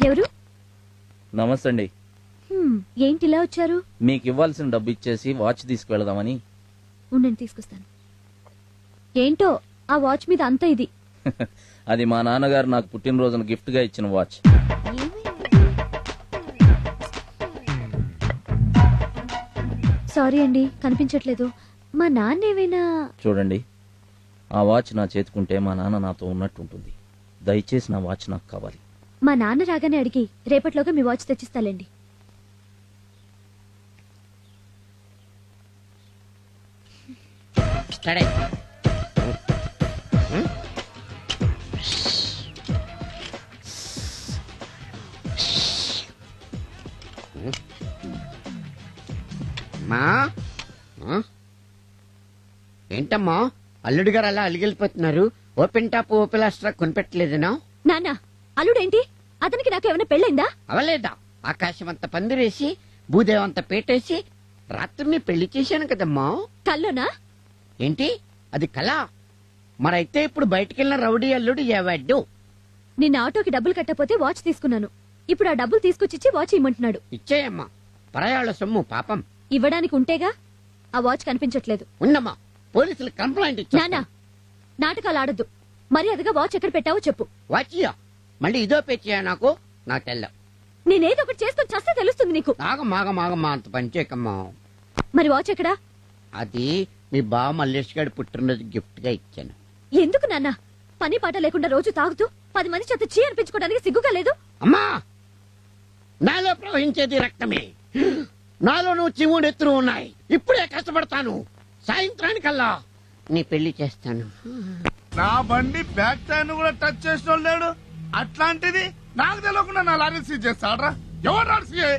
ఎవరు? నమస్తే అండి. ఏంటి ఇలా వచ్చారు? మీకు ఇవ్వాల్సిన డబ్బు ఇచ్చేసి వాచ్ తీసుకువెళదామని. ఉండండి, తీసుకొస్తాను. ఏంటో ఆ వాచ్ మీద అంత ఇది. అది మా నాన్నగారు నాకు పుట్టినరోజున గిఫ్ట్ గా ఇచ్చిన వాచ్. సారీ అండి, కనిపించట్లేదు. మా నాన్న ఏమైనా? చూడండి, ఆ వాచ్ నా చేతుకుంటే మా నాన్న నాతో ఉన్నట్టు ఉంటుంది. దయచేసి నా వాచ్ నాకు కావాలి. మా నాన్న రాగానే అడిగి రేపట్లోగా మీ వాచ్ తెచ్చిస్తాలేండి. ఏంటమ్మా అల్లుడు గారు అలా అలిగిలిపోతున్నారు? ఓపెన్ టాప్ ఓపెన్ లాస్ట్రా కొనిపెట్టలేదనా? నాన్న, అల్లుడేంటి? అతనికి నాకు ఏమైనా పెళ్ళైందా? అవలేదా? ఆకాశం అంత పందిరేసి భూదేవంత పేటేసి రాత్రిని పెళ్లి చేశాను కదమ్మా. కల్లోనా? ఏంటి అది కళ? మరైతే ఇప్పుడు బయటికెళ్ళిన రౌడీ అల్లుడు ఏవాడు? నిన్న ఆటోకి డబ్బులు కట్టపోతే వాచ్ తీసుకున్నాను. ఇప్పుడు ఆ డబ్బులు తీసుకొచ్చి వాచ్ ఇమ్మంటున్నాడు. ఇచ్చేయమ్మా, పరాయాళ్ళ సొమ్ము పాపం. ఇవ్వడానికి ఉంటేగా. ఆ వాచ్ కనిపించట్లేదు. ఉన్నమ్మా, పోలీసులు కంప్లైంట్ ఇచ్చా. నానా, నాటకాలు ఆడద్దు. మర్యాదగా వాచ్ ఎక్కడ పెట్టావో చెప్పు. వాచియా మళ్ళీ ఇదో పేచియా? నాకు తెల్ల. నేనేదో ఒకటి చేసుకుని చస్తే తెలుస్తుంది నీకు. ఆగమాగమాగమ్మా, అంత పనిచేయకమ్మా. మరి వాచ్ ఎక్కడా? అది మీ బావ మల్లేష్ గారి పుట్టినరోజు గిఫ్ట్ గా ఇచ్చాను. ఎందుకు నాన్న? పని పాట లేకుండా రోజు తాగుతూ 10 మంది చేత చీ అనిపించుకోవడానికి సిగ్గుగా లేదు? అమ్మా, నాలో ప్రవహించేది రక్తమే. నాలో నువ్వు చివుడు ఎత్తులు ఉన్నాయి. ఇప్పుడే కష్టపడతాను. సాయంత్రానికల్లా నీ పెళ్లి చేస్తాను. నా బండి బ్యాక్ టైర్ కూడా టచ్ చేసిన లేడు. అట్లాంటిది నాకు తెలియకుండా నా లారీ సీజ్ చేస్తాడ్రా. ఎవరు సీఏ?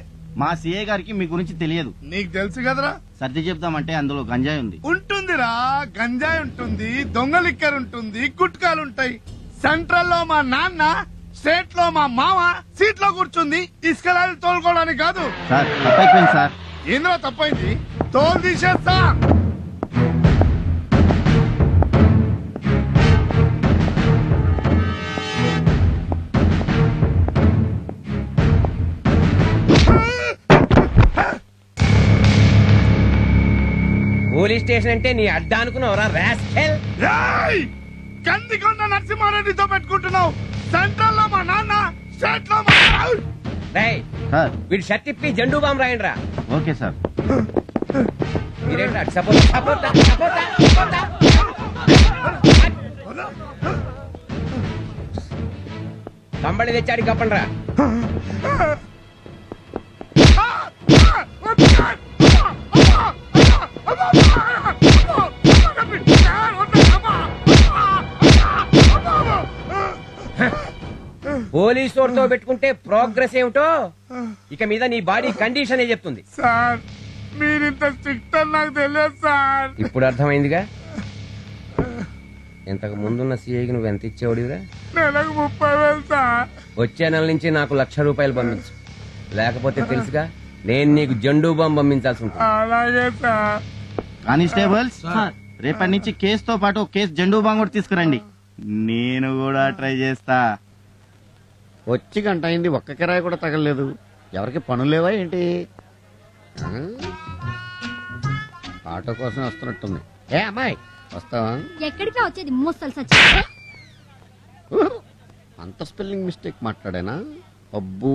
మా సీఏ గారికి మీ గురించి తెలియదు. నీకు తెలుసు కదరా. సర్ది చెప్తామంటే అందులో గంజాయి ఉంది. ఉంటుందిరా, గంజాయి ఉంటుంది, దొంగ లిక్కర్ ఉంటుంది, గుట్కాలుంటాయి. సెంట్రల్ లో మా నాన్న, స్టేట్ లో మా మామ సీట్ లో కూర్చుంది ఇసుక లారీ తోలుకోవడానికి కాదు. సార్ తప్పైపోయింది సార్. ఏంద్రా తప్పైంది? తోలు తీసేస్తా. పోలీస్ స్టేషన్ అంటే నీ అడ్డా అనుకున్నావురా రాస్కెల్. కందికొండ నరసింహారెడ్డితో పెట్టుకుంటున్నావు. సెంట్రల్ లో మా నాన్న, స్టేట్ లో మా రేయ్, సార్ వీడి షర్ట్ ఇప్పి జెండూ బాంబు రాయండిరా. Okay sir. మీరేంట్రా సపోర్ట్ సపోర్ట్ సపోర్ట్ సపోర్ట్. కంబళి తెచ్చాడు కప్పండ్రా. పోలీసు వాడితో పెట్టుకుంటే ప్రోగ్రెస్ ఏమిటో ఇక మీద నీ బాడీ కండిషన్ చెప్తుంది. సార్ మీరింత స్ట్రిక్ట్ అని నాకు తెలియదు సార్. ఇప్పుడు అర్థమైందిగా. ఇంతకు ముందున్న సీఐకి నువ్వు ఎంత ఇచ్చేవాడివిరా? నెలకు 30,000 సార్. వచ్చే నెల నుంచి నాకు ₹1,00,000 పంపించు. లేకపోతే తెలుసుగా, నేను నీకు జెండూ బాంబు పంపించాల్సి ఉంటుంది. అలాగే సార్. కానిస్టేబుల్స్, రేపటి నుంచి కేసుతో పాటు కేసు జెండూ బాంబు కూడా తీసుకురండి. నేను కూడా ట్రై చేస్తా. వచ్చి గంట అయింది, ఒక్క కిరాయి కూడా తగలలేదు. ఎవరికి పనులు లేవా ఏంటి? ఆటో కోసం వస్తున్నట్టుంది. ఏ అమ్మాయి, వస్తావా? ఎక్కడికి వచ్చేది? మోస్తలు అంత స్పెల్లింగ్ మిస్టేక్ మాట్లాడానా? అబ్బూ,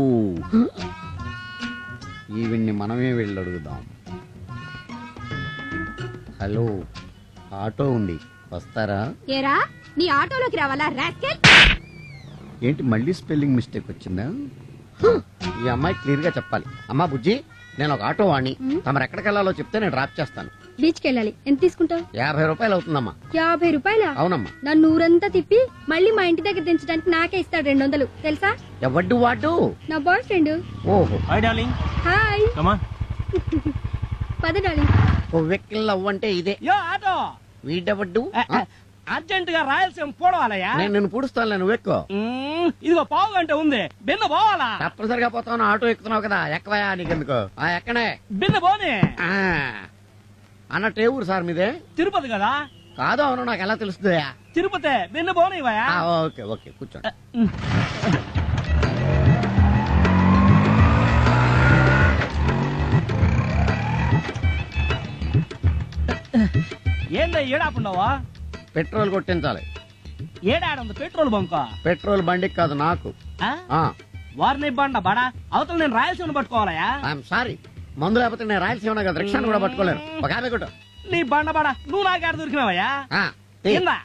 ఈవిడ్ని మనమే వెళ్ళి అడుగుదాం. హలో, ఆటో ఉంది, వస్తారా? ఏరా, నీ ఆటోలోకి రావాలా రాస్కెల్? ఏంటి మళ్ళీ స్పెల్లింగ్ మిస్టేక్ వచ్చిందా? ఈ అమ్మాయి క్లియర్ గా చెప్పాలి. అమ్మా బుజ్జి, నేను ఒక ఆటో వాణ్ణి. తమరు ఎక్కడికి వెళ్ళాలో చెప్తే నేను డ్రాప్ చేస్తాను. బీచ్ కి వెళ్ళాలి. ఎంత తీసుకుంటావు? 50 రూపాయలు అవుతుందమ్మా. 50 రూపాయల? అవునమ్మా. నన్ను ఊరంతా తిప్పి మళ్ళీ మా ఇంటి దగ్గర దించడానికి నాకే ఇస్తాడు 200, తెలుసా? ఎవడ్డు వాడు? నా బాయ్ ఫ్రెండ్. ఓహో, hi darling. Hi. Come on. పద డార్లింగ్. ఓ వెక్కిల్ అవ్వంటే ఇదే. యో ఆటో, వీడెవడ్డు? అర్జెంట్ గా రాయలసీమ పోవాలయ్యా. నేను నిన్ను పూడుస్తాను, నువ్వు ఎక్కువ. ఇదిగో పావు గంట ఉంది, బిన్న పోవాలా? తప్పనిసరిగా పోతావు, ఆటో ఎక్కుతున్నావు కదా, ఎక్కవయా నీకెందుకు? ఎక్కనే బిన్న పోనీ. అన్నట్టు ఏ ఊరు సార్ మీదే? తిరుపతి కదా. కాదు, అవును, నాకు ఎలా తెలుస్తుంది? తిరుపతి బిన్న పోనీవయ్యా. ఓకే ఓకే, కూర్చోండి. ఏందా ఏడాపుండవా? పెట్రోల్ కొట్టించాలి. ఏడాడుంది పెట్రోల్ బంక్? పెట్రోల్ బండికి కాదు, నాకు. వారిని బండ బడా అవతల నేను రాయలసీమను పట్టుకోవాలయా? ఐఎమ్ సారీ, మందు లేకపోతే నేను రాయలసీమ కదా, రిక్షాను కూడా పట్టుకోలేను. ఒక యాభై కొట్టు. నీ బండ బడా నువ్వు నాకాడ దొరికినావయ్యా? ఏందా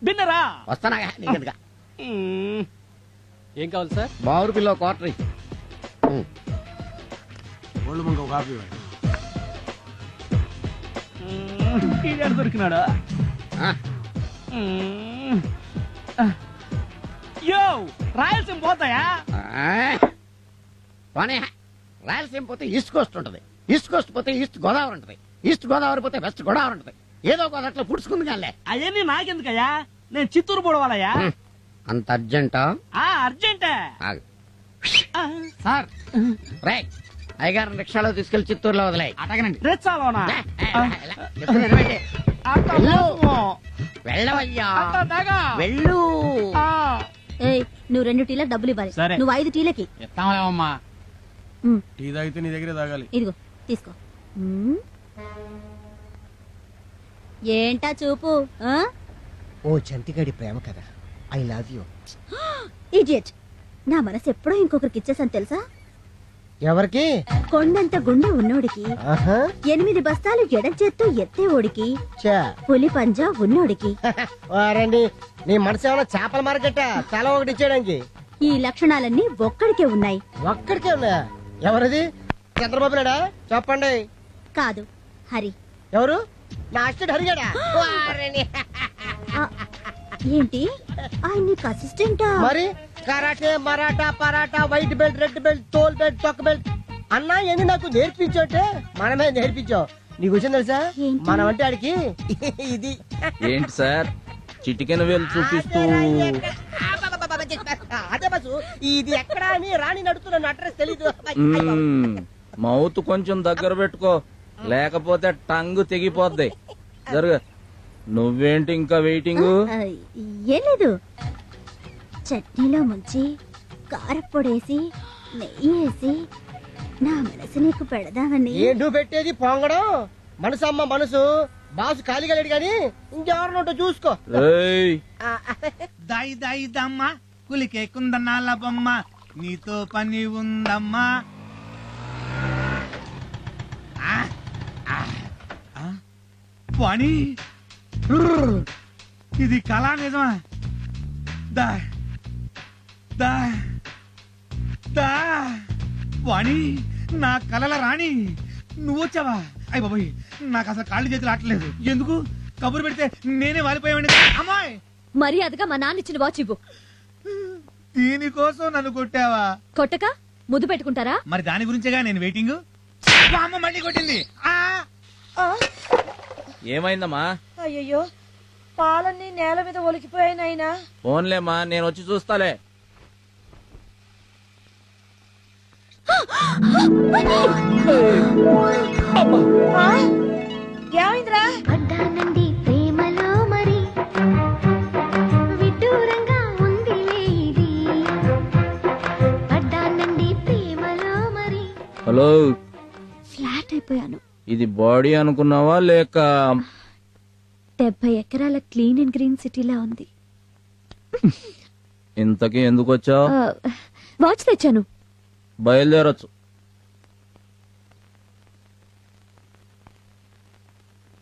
బిన్నరా? వస్తానా నీకెందుగా? ఏం కావాలి సార్? బావురు పిల్ల క్వార్టర్. దొరికినాడు. యో రాయలసీమ పోతాయా? పోనీ, రాయలసీమ పోతే ఈస్ట్ కోస్ట్ ఉంటది, ఈస్ట్ కోస్ట్ పోతే ఈస్ట్ గోదావరి ఉంటది, ఈస్ట్ గోదావరి పోతే వెస్ట్ గోదావరి ఉంటది. ఏదో గోదావరిలో పుడుచుకుంది కానీ. అవన్నీ నాకెందుకయ్యా? నేను చిత్తూరు పోవాలయ్యా. అంత అర్జెంటా? అర్జెంటే సార్. రే, అయ్యగారు రిక్షాలో తీసుకెళ్లి చిత్తూరులో వదిలే. అటగనండి. రెచ్చాలోనా? వెళ్ళవయ్యా, వెళ్ళు. ఏయ్, నువ్వు 2 టీలకు డబ్బులు ఇవ్వాలి. సరే. నువ్వు 5 టీలకి. ఎత్తామలేమమ్మా. ఉమ్, టీ తాగితే నీ దగ్గరే తాగాలి. ఇదిగో తీసుకో. ఉమ్. ఏంటా చూపు? ఓ చంటిగాడి ప్రేమ కదా, ఐ లవ్ యూ. ఇడియట్, నా మనసు ఎప్పుడో ఇంకొకరికి ఇచ్చేసాను తెలుసా? ఎవరికి? కొండంత గుండె ఉన్నోడికి, ఆహా. 8 బస్తాలు ఎడం చేత్తో ఎత్తేవోడికి, చా. పులి పంజా ఉన్నోడికి. వారండి, నీ మనసు ఏమైనా చేపల మార్కెట్? తల ఒకటి ఇచ్చేయడానికి. ఈ లక్షణాలన్నీ ఒక్కడికే ఉన్నాయి. ఒక్కడికే ఉన్నాయా? ఎవరిది? చంద్రబాబు నాయుడా? చెప్పండి. కాదు, హరి. ఎవరు? నా అసిస్టెంట్ హరిగాడా? వారిని. ఆ, ఏంటి ఆయన నీకు అసిస్టెంటా? మరి karate, Maratha, paratha, white belt, red belt, తోల్ బెల్ట్, తొక్క బెల్ట్ అన్నా ఏంది నాకు నేర్పించోటే? మనమే నేర్పించావు. నీకు వచ్చింది తెలుసా? ఏంటి? మనం అంటే ఆడికి ఇది. ఏంటి సార్ చిటికెన వేలు చూపిస్తూ? అదే బస్సు, ఇది ఎక్కడ అని రాణి నడుతున్న అడ్రస్ తెలీదు. మౌత్ కొంచెం దగ్గర పెట్టుకో, లేకపోతే టంగ్ తెగిపోద్ది. జరుగు. నువ్వేంటి ఇంకా వెయిటింగ్? ఆ, ఏం లేదు, చట్నీలో ముంచి కారప్పొడేసి నెయ్యి వేసి నా మనసు నీకు పెడదామని. ఏంటూ పెట్టేది పొంగడం? మనసు అమ్మ మనసు. బాసు ఖాళీగా లేడు గాని ఇంకెవరినోటో చూసుకో. ఏయ్, దాయి దాయి దమ్మ కులికే కుందనాల బొమ్మ, నీతో పని ఉందమ్మా. పని ఇది కళా నిజమా? దా దా దా వాణి, నా కలల రాణి నువ్వు వచ్చావా? అయ్య బాబోయ్, నాకు అసలు కాళ్ళు చేతులు ఆటలేదు. ఎందుకు కబురు పెడితే నేనే వాలిపోయావండి. అమ్మాయి, మర్యాదగా మా నాన్న ఇచ్చిన వాచ్ ఇవ్వు. దీనికోసం నన్ను కొట్టావా? కొట్టక ముద్దు పెట్టుకుంటారా? మరి దాని గురించేగా నేను వెయిటింగ్. మా అమ్మ మళ్ళీ కొట్టింది. ఏమైందమ్మా? అయ్యయ్యో, పాలన్నీ నేల మీద ఒలికిపోయాయి నాయనా. ఫోన్లేమ్మా, నేను వచ్చి చూస్తాలే. ఏమైందిరా? పడ్డానండి ప్రేమలో మరి విడ్డూరంగా ఉంది ఇది. పడ్డానండి ప్రేమలో మరి. హలో, ఫ్లాట్ అయిపోయాను. ఇది బాడీ అనుకున్నావా లేక? 70 ఎకరాల క్లీన్ అండ్ గ్రీన్ సిటీలా ఉంది. ఇంతకీ ఎందుకు వచ్చావు? వాచ్ తెచ్చాను. బయలుదేరొచ్చు.